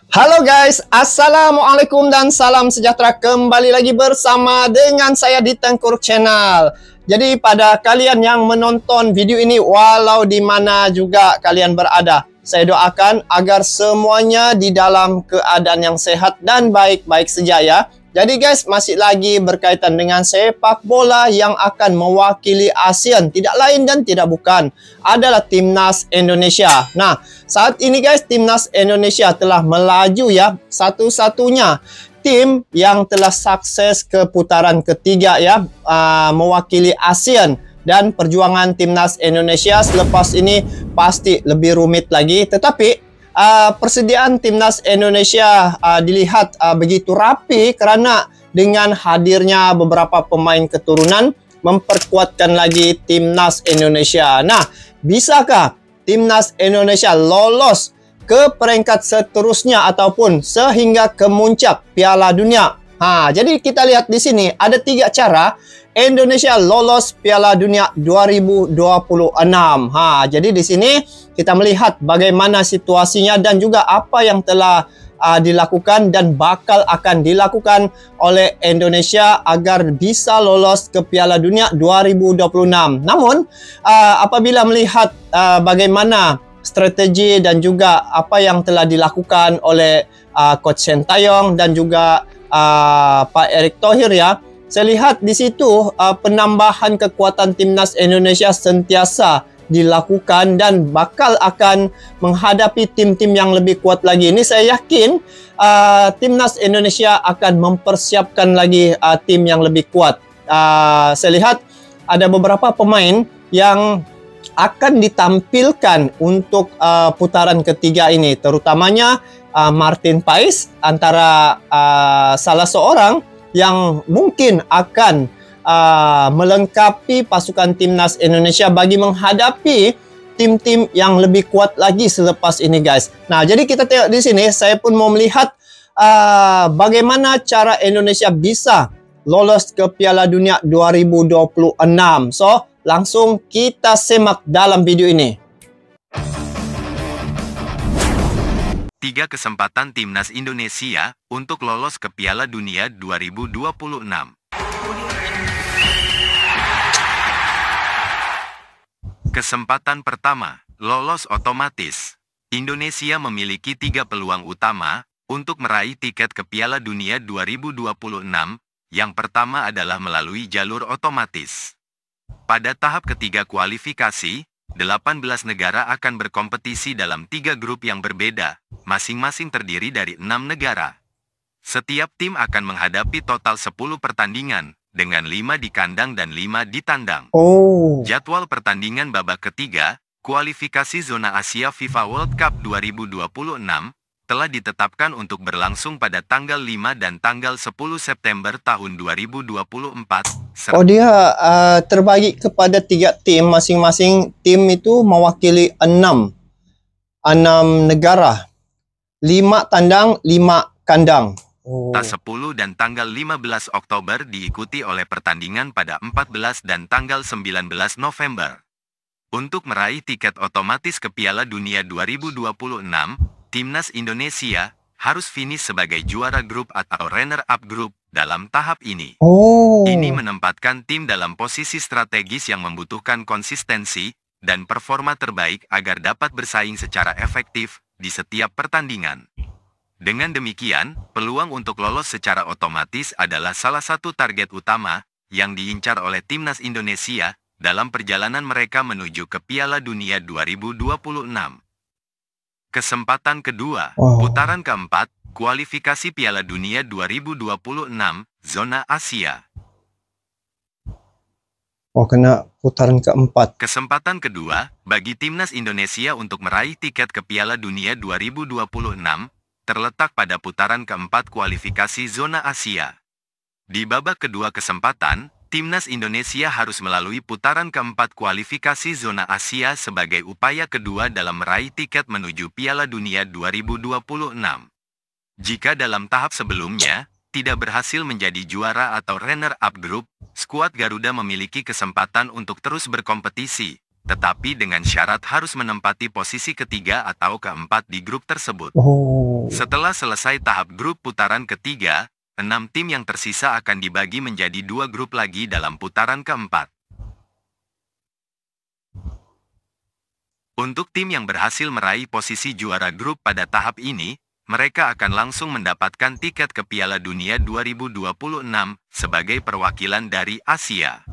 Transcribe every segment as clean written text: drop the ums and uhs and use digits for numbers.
Halo guys, Assalamualaikum dan salam sejahtera. Kembali lagi bersama dengan saya di Tengkuruk Channel. Jadi pada kalian yang menonton video ini, walau di mana juga kalian berada, saya doakan agar semuanya di dalam keadaan yang sehat dan baik-baik saja ya. Jadi guys, masih lagi berkaitan dengan sepak bola yang akan mewakili ASEAN. Tidak lain dan tidak bukan adalah Timnas Indonesia. Nah, saat ini guys, Timnas Indonesia telah melaju ya. Satu-satunya tim yang telah sukses ke putaran ketiga ya. Mewakili ASEAN. Dan perjuangan Timnas Indonesia selepas ini pasti lebih rumit lagi. Tetapi persediaan Timnas Indonesia dilihat begitu rapi kerana dengan hadirnya beberapa pemain keturunan memperkuatkan lagi Timnas Indonesia. Nah, bisakah Timnas Indonesia lolos ke peringkat seterusnya ataupun sehingga ke muncak Piala Dunia? Jadi kita lihat di sini ada 3 cara Indonesia lolos Piala Dunia 2026. Jadi di sini kita melihat bagaimana situasinya dan juga apa yang telah dilakukan dan bakal akan dilakukan oleh Indonesia agar bisa lolos ke Piala Dunia 2026. Namun apabila melihat bagaimana strategi dan juga apa yang telah dilakukan oleh Coach Sintayong dan juga Pak Erick Thohir ya, saya lihat di situ penambahan kekuatan Timnas Indonesia sentiasa dilakukan dan bakal akan menghadapi tim-tim yang lebih kuat lagi. Ini saya yakin Timnas Indonesia akan mempersiapkan lagi tim yang lebih kuat. Saya lihat ada beberapa pemain yang akan ditampilkan untuk putaran ketiga ini, terutamanya Martin Paes antara salah seorang yang mungkin akan melengkapi pasukan Timnas Indonesia bagi menghadapi tim-tim yang lebih kuat lagi selepas ini guys. Nah, jadi kita tengok di sini, saya pun mau melihat bagaimana cara Indonesia bisa lolos ke Piala Dunia 2026. So, langsung kita simak dalam video ini. 3 kesempatan Timnas Indonesia untuk lolos ke Piala Dunia 2026. Kesempatan pertama, lolos otomatis. Indonesia memiliki 3 peluang utama untuk meraih tiket ke Piala Dunia 2026. Yang pertama adalah melalui jalur otomatis. Pada tahap ketiga kualifikasi, 18 negara akan berkompetisi dalam 3 grup yang berbeda, masing-masing terdiri dari 6 negara. Setiap tim akan menghadapi total 10 pertandingan, dengan 5 di kandang dan 5 di tandang. Jadwal pertandingan babak ketiga, kualifikasi zona Asia FIFA World Cup 2026, telah ditetapkan untuk berlangsung pada tanggal 5 dan tanggal 10 September tahun 2024. Dia terbagi kepada 3 tim, masing-masing tim itu mewakili 6 negara. 5 tandang, 5 kandang. Tas 10 dan tanggal 15 Oktober diikuti oleh pertandingan pada 14 dan tanggal 19 November. Untuk meraih tiket otomatis ke Piala Dunia 2026, Timnas Indonesia harus finish sebagai juara grup atau runner-up grup dalam tahap ini. Ini menempatkan tim dalam posisi strategis yang membutuhkan konsistensi dan performa terbaik agar dapat bersaing secara efektif di setiap pertandingan. Dengan demikian, peluang untuk lolos secara otomatis adalah salah satu target utama yang diincar oleh Timnas Indonesia dalam perjalanan mereka menuju ke Piala Dunia 2026. Kesempatan kedua, putaran keempat, kualifikasi Piala Dunia 2026, zona Asia. Kena putaran keempat. Kesempatan kedua, bagi Timnas Indonesia untuk meraih tiket ke Piala Dunia 2026, terletak pada putaran keempat kualifikasi zona Asia. Di babak kedua kesempatan, Timnas Indonesia harus melalui putaran keempat kualifikasi zona Asia sebagai upaya kedua dalam meraih tiket menuju Piala Dunia 2026. Jika dalam tahap sebelumnya tidak berhasil menjadi juara atau runner-up grup, skuad Garuda memiliki kesempatan untuk terus berkompetisi tetapi dengan syarat harus menempati posisi ketiga atau keempat di grup tersebut. Setelah selesai tahap grup putaran ketiga, 6 tim yang tersisa akan dibagi menjadi 2 grup lagi dalam putaran keempat. Untuk tim yang berhasil meraih posisi juara grup pada tahap ini, mereka akan langsung mendapatkan tiket ke Piala Dunia 2026 sebagai perwakilan dari Asia.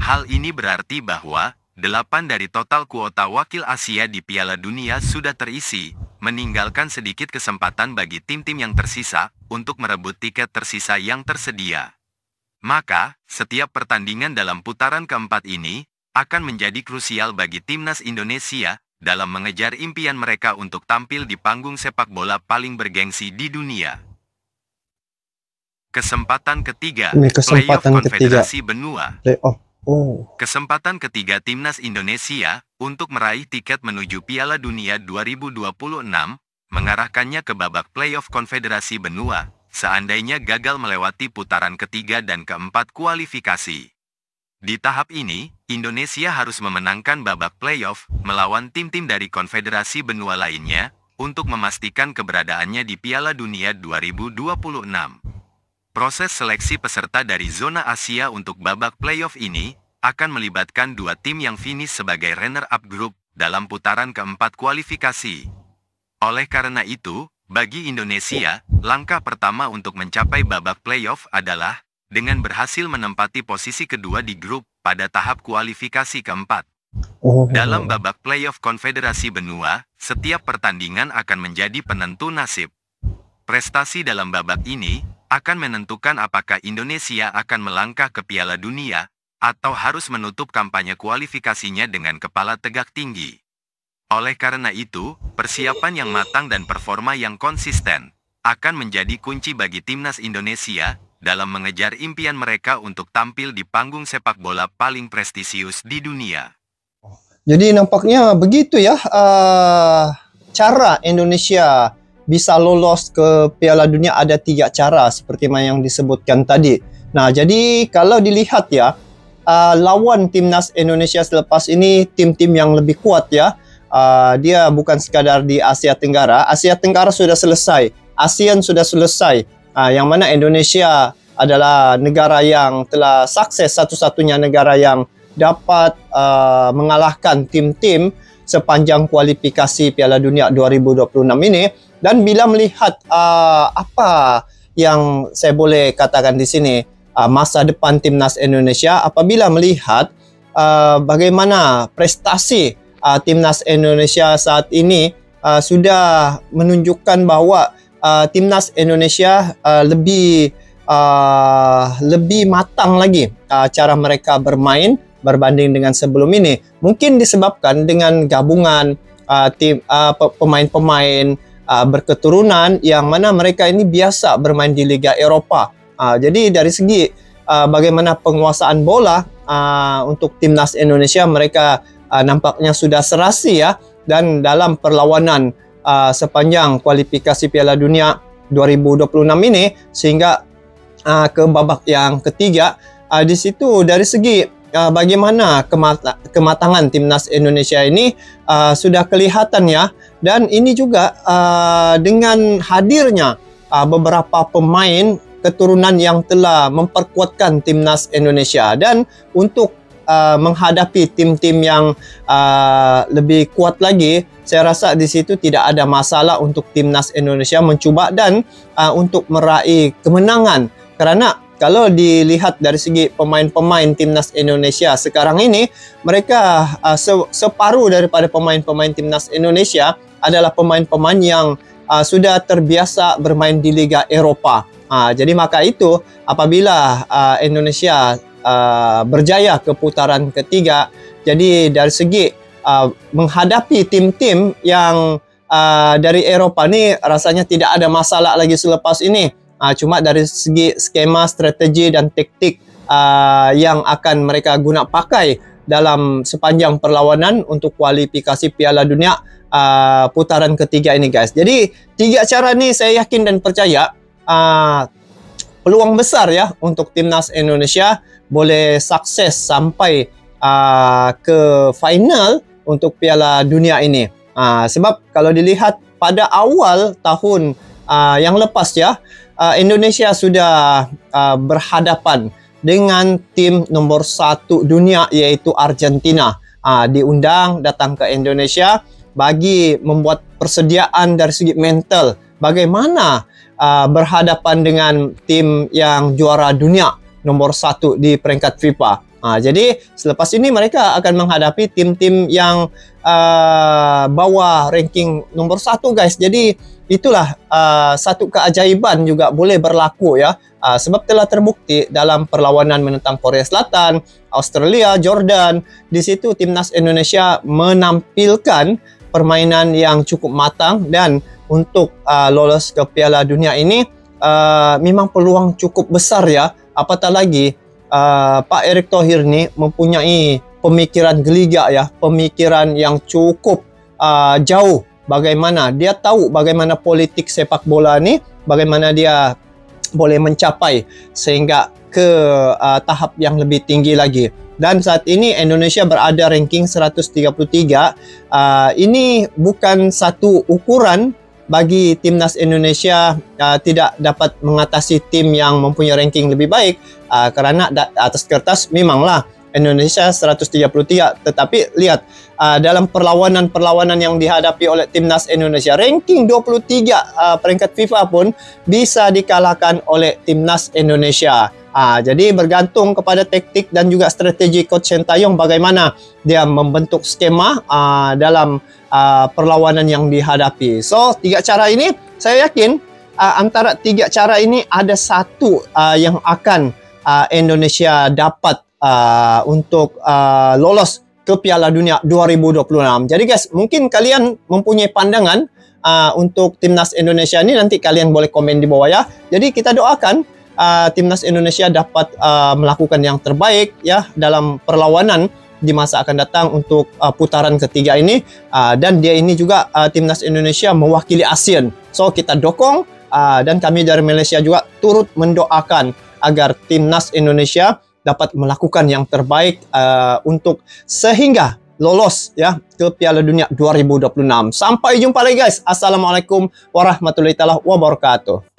Hal ini berarti bahwa 8 dari total kuota wakil Asia di Piala Dunia sudah terisi, meninggalkan sedikit kesempatan bagi tim-tim yang tersisa untuk merebut tiket tersisa yang tersedia. Maka, setiap pertandingan dalam putaran keempat ini akan menjadi krusial bagi timnas Indonesia dalam mengejar impian mereka untuk tampil di panggung sepak bola paling bergengsi di dunia. Kesempatan ketiga, Playoff Konfederasi Benua. Kesempatan ketiga timnas Indonesia untuk meraih tiket menuju Piala Dunia 2026 mengarahkannya ke babak Playoff Konfederasi Benua, seandainya gagal melewati putaran ketiga dan keempat kualifikasi. Di tahap ini, Indonesia harus memenangkan babak playoff melawan tim-tim dari konfederasi benua lainnya untuk memastikan keberadaannya di Piala Dunia 2026. Proses seleksi peserta dari zona Asia untuk babak playoff ini akan melibatkan 2 tim yang finish sebagai runner-up grup dalam putaran keempat kualifikasi. Oleh karena itu, bagi Indonesia, langkah pertama untuk mencapai babak playoff adalah dengan berhasil menempati posisi kedua di grup pada tahap kualifikasi keempat. Dalam babak playoff Konfederasi Benua, setiap pertandingan akan menjadi penentu nasib. Prestasi dalam babak ini akan menentukan apakah Indonesia akan melangkah ke Piala Dunia atau harus menutup kampanye kualifikasinya dengan kepala tegak tinggi. Oleh karena itu, persiapan yang matang dan performa yang konsisten akan menjadi kunci bagi timnas Indonesia dalam mengejar impian mereka untuk tampil di panggung sepak bola paling prestisius di dunia. Jadi nampaknya begitu ya cara Indonesia bisa lolos ke Piala Dunia. Ada 3 cara seperti yang disebutkan tadi. Nah, jadi kalau dilihat ya, lawan timnas Indonesia selepas ini tim-tim yang lebih kuat ya. Dia bukan sekadar di Asia Tenggara. Asia Tenggara sudah selesai, ASEAN sudah selesai. Yang mana Indonesia adalah negara yang telah sukses, satu-satunya negara yang dapat mengalahkan tim-tim sepanjang kualifikasi Piala Dunia 2026 ini. Dan bila melihat apa yang saya boleh katakan di sini, masa depan timnas Indonesia, apabila melihat bagaimana prestasi timnas Indonesia saat ini, sudah menunjukkan bahwa timnas Indonesia lebih matang lagi cara mereka bermain berbanding dengan sebelum ini. Mungkin disebabkan dengan gabungan pemain-pemain berketurunan yang mana mereka ini biasa bermain di Liga Eropa. Jadi dari segi bagaimana penguasaan bola untuk timnas Indonesia, mereka nampaknya sudah serasi ya. Dan dalam perlawanan sepanjang kualifikasi Piala Dunia 2026 ini sehingga ke babak yang ketiga, di situ dari segi bagaimana kematangan timnas Indonesia ini sudah kelihatan ya. Dan ini juga dengan hadirnya beberapa pemain keturunan yang telah memperkuatkan timnas Indonesia. Dan untuk menghadapi tim-tim yang lebih kuat lagi, saya rasa di situ tidak ada masalah untuk timnas Indonesia mencuba dan untuk meraih kemenangan. Karena kalau dilihat dari segi pemain-pemain timnas Indonesia sekarang ini, mereka separuh daripada pemain-pemain timnas Indonesia adalah pemain-pemain yang sudah terbiasa bermain di Liga Eropa. Jadi maka itu apabila Indonesia berjaya ke putaran ketiga, jadi dari segi menghadapi tim-tim yang dari Eropa ini rasanya tidak ada masalah lagi selepas ini. Cuma dari segi skema, strategi dan taktik yang akan mereka guna pakai dalam sepanjang perlawanan untuk kualifikasi Piala Dunia putaran ketiga ini guys. Jadi 3 cara ini saya yakin dan percaya peluang besar ya untuk timnas Indonesia boleh sukses sampai ke final untuk Piala Dunia ini. Sebab kalau dilihat pada awal tahun yang lepas ya, Indonesia sudah berhadapan dengan tim nombor 1 dunia iaitu Argentina. Diundang datang ke Indonesia bagi membuat persediaan dari segi mental bagaimana berhadapan dengan tim yang juara dunia nomor 1 di peringkat FIFA. Jadi selepas ini mereka akan menghadapi tim-tim yang bawah ranking nomor 1 guys. Jadi itulah satu keajaiban juga boleh berlaku ya. Sebab telah terbukti dalam perlawanan menentang Korea Selatan, Australia, Jordan, di situ timnas Indonesia menampilkan permainan yang cukup matang dan untuk lolos ke Piala Dunia ini memang peluang cukup besar ya. Apatah lagi Pak Erick Thohir ni mempunyai pemikiran geligak ya, pemikiran yang cukup jauh. Bagaimana dia tahu bagaimana politik sepak bola ni, bagaimana dia boleh mencapai sehingga ke tahap yang lebih tinggi lagi. Dan saat ini Indonesia berada ranking 133. Ini bukan satu ukuran bagi timnas Indonesia tidak dapat mengatasi tim yang mempunyai ranking lebih baik, kerana atas kertas memanglah Indonesia 133, tetapi lihat dalam perlawanan-perlawanan yang dihadapi oleh timnas Indonesia, ranking 23 peringkat FIFA pun bisa dikalahkan oleh timnas Indonesia. Jadi bergantung kepada taktik dan juga strategi Coach Sintayong bagaimana dia membentuk skema dalam perlawanan yang dihadapi. So, 3 cara ini saya yakin antara 3 cara ini ada satu yang akan Indonesia dapat untuk lolos ke Piala Dunia 2026. Jadi guys, mungkin kalian mempunyai pandangan untuk timnas Indonesia ini, nanti kalian boleh komen di bawah ya. Jadi kita doakan timnas Indonesia dapat melakukan yang terbaik ya dalam perlawanan di masa akan datang untuk putaran ketiga ini, dan dia ini juga timnas Indonesia mewakili ASEAN. So kita dukung dan kami dari Malaysia juga turut mendoakan agar timnas Indonesia dapat melakukan yang terbaik untuk sehingga lolos ya ke Piala Dunia 2026. Sampai jumpa lagi guys. Assalamualaikum warahmatullahi wabarakatuh.